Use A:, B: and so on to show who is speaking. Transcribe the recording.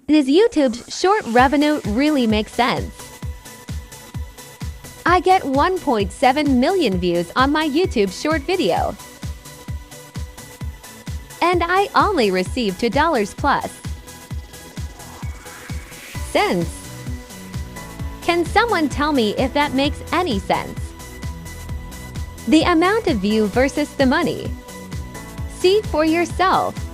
A: Does YouTube's short revenue really make sense? I get 1.7 million views on my YouTube short video, and I only receive $2 plus cents. Can someone tell me if that makes any sense? The amount of view versus the money. See for yourself.